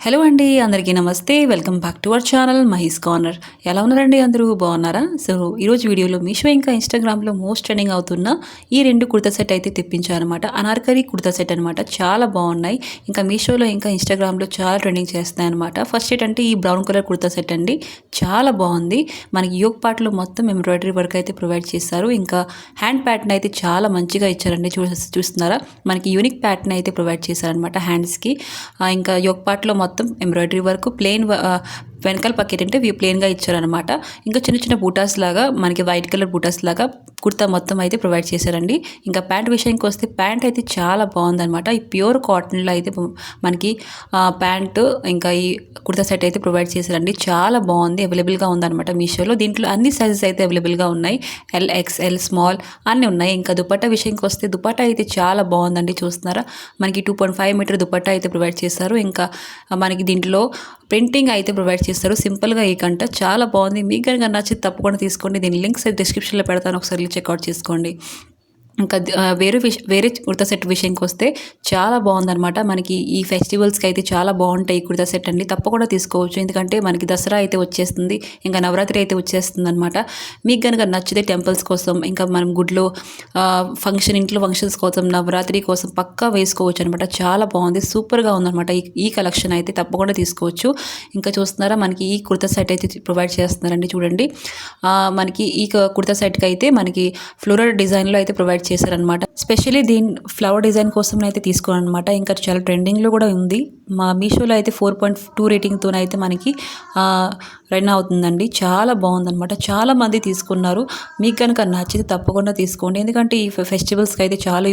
Hello అండి, అందరికీ నమస్తే. Welcome back to our channel Mahi's corner. ఎలా ఉన్నారండి? అందరూ బాగున్నారా? సో ఈరోజు వీడియోలో మీషో ఇంకా ఇన్స్టాగ్రామ్లో మోస్ట్ ట్రెండింగ్ అవుతున్న ఈ రెండు కుర్తా సెట్ అయితే తెప్పించారనమాట. అనార్కలి కుర్తా సెట్ అనమాట. చాలా బాగున్నాయి. ఇంకా మీషోలో ఇంకా ఇన్స్టాగ్రామ్లో చాలా ట్రెండింగ్ చేస్తున్నాయి అనమాట. ఫస్ట్ ఏంటంటే ఈ బ్రౌన్ కలర్ కుర్తా సెట్ అండి. చాలా బాగుంది. మనకి యోగ్ పార్ట్లో మొత్తం ఎంబ్రాయిడరీ వర్క్ అయితే ప్రొవైడ్ చేశారు. ఇంకా హ్యాండ్ ప్యాటర్న్ అయితే చాలా మంచిగా ఇచ్చారండి. చూస్తున్నారా, మనకి యూనిక్ ప్యాటర్న్ అయితే ప్రొవైడ్ చేశారనమాట హ్యాండ్స్కి. ఇంకా యోగ్ పార్ట్లో మొత్తం ఎంబ్రాయిడరీ వర్క్ ప్లెయిన్ వెనకాల పక్క ఏంటంటే ప్లెయిన్గా ఇచ్చారనమాట. ఇంకా చిన్న చిన్న బూటాస్ లాగా మనకి వైట్ కలర్ బూటాస్ లాగా కుర్తా మొత్తం అయితే ప్రొవైడ్ చేశారండి. ఇంకా ప్యాంట్ విషయానికి వస్తే ప్యాంట్ అయితే చాలా బాగుందనమాట. ఈ ప్యూర్ కాటన్లో అయితే మనకి ప్యాంటు ఇంకా ఈ కుర్తా సెట్ అయితే ప్రొవైడ్ చేశారండి. చాలా బాగుంది. అవైలబుల్గా ఉందన్నమాట మీషోలో. దీంట్లో అన్ని సైజెస్ అయితే అవైలబుల్గా ఉన్నాయి. ఎల్, ఎక్స్ఎల్, స్మాల్ అన్నీ ఉన్నాయి. ఇంకా దుపట్టా విషయానికి వస్తే దుపట్టా అయితే చాలా బాగుందండి. చూస్తున్నారా, మనకి 2.5 మీటర్ దుపట్టా అయితే ప్రొవైడ్ చేశారు. ఇంకా మనకి దీంట్లో ప్రింటింగ్ అయితే ప్రొవైడ్ చేస్తారు. సింపుల్గా ఈ కంట చాలా బాగుంది. మీకు కనుక నచ్చితే తప్పకుండా తీసుకోండి. దీని లింక్స్ డిస్క్రిప్షన్లో పెడతాను, ఒకసారి చెక్అవుట్ చేసుకోండి. ఇంకా వేరే కుర్తా సెట్ విషయంకి వస్తే చాలా బాగుందనమాట. మనకి ఈ ఫెస్టివల్స్కి అయితే చాలా బాగుంటాయి ఈ కుర్తా సెట్ అండి. తప్పకుండా తీసుకోవచ్చు. ఎందుకంటే మనకి దసరా అయితే వచ్చేస్తుంది, ఇంకా నవరాత్రి అయితే వచ్చేస్తుంది అనమాట. మీకు కనుక నచ్చితే టెంపుల్స్ కోసం, ఇంకా మనం గుడ్లో ఇంట్లో ఫంక్షన్స్ కోసం, నవరాత్రి కోసం పక్కా వేసుకోవచ్చు అనమాట. చాలా బాగుంది. సూపర్గా ఉందన్నమాట ఈ కలెక్షన్ అయితే. తప్పకుండా తీసుకోవచ్చు. ఇంకా చూస్తున్నారా, మనకి ఈ కుర్తా సెట్ అయితే ప్రొవైడ్ చేస్తున్నారండి. చూడండి, మనకి ఈ కుర్తా సెట్కి అయితే మనకి ఫ్లోరల్ డిజైన్లో అయితే ప్రొవైడ్ చేశారనమాట. స్పెషల్లీ దీని ఫ్లవర్ డిజైన్ కోసం అయితే తీసుకోవాలన్నమాట. ఇంకా చాలా ట్రెండింగ్లో కూడా ఉంది. మా మీషోలో అయితే 4.2 రేటింగ్తో అయితే మనకి రన్ అవుతుందండి. చాలా బాగుందనమాట. చాలా మంది తీసుకున్నారు. మీకు కనుక నచ్చితే తప్పకుండా తీసుకోండి. ఎందుకంటే ఈ ఫెస్టివల్స్కి అయితే చాలా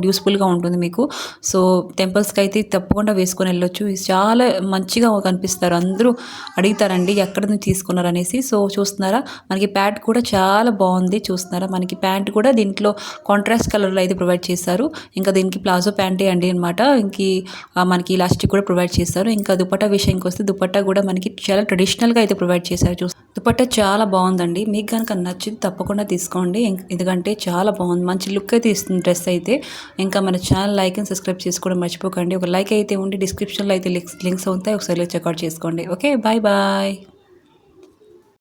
యూస్ఫుల్గా ఉంటుంది మీకు. సో టెంపుల్స్కి అయితే తప్పకుండా వేసుకొని వెళ్ళొచ్చు. చాలా మంచిగా కనిపిస్తారు. అందరూ అడుగుతారండి ఎక్కడ నుంచి తీసుకున్నారు అనేసి. సో చూస్తున్నారా, మనకి ప్యాంట్ కూడా చాలా బాగుంది. చూస్తున్నారా, మనకి ప్యాంట్ కూడా దీంట్లో కాంట్రాస్ట్ కలర్లో అయితే ప్రొవైడ్ చేశారు. ఇంకా దీనికి ప్లాజో ప్యాంటే అండి అనమాట. మనకి ఇలాస్టిక్ కూడా ప్రొవైడ్ చేస్తారు. ఇంకా దుపట్టా విషయానికి వస్తే దుపట్టా కూడా మనకి చాలా ట్రెడిషనల్గా అయితే ప్రొవైడ్ చేశారు. దుపట్టా చాలా బాగుందండి. మీకు కనుక నచ్చింది తప్పకుండా తీసుకోండి. ఎందుకంటే చాలా బాగుంది. మంచి లుక్ అయితే ఇస్తుంది డ్రెస్ అయితే. ఇంకా మన ఛానల్ లైక్ అండ్ సబ్స్క్రైబ్ చేసుకోవడం మర్చిపోకండి. ఒక లైక్ అయితే ఉండి డిస్క్రిప్షన్లో అయితే లింక్స్ ఉంటాయి, ఒకసారి చెక్అవుట్ చేసుకోండి. Okay, bye bye.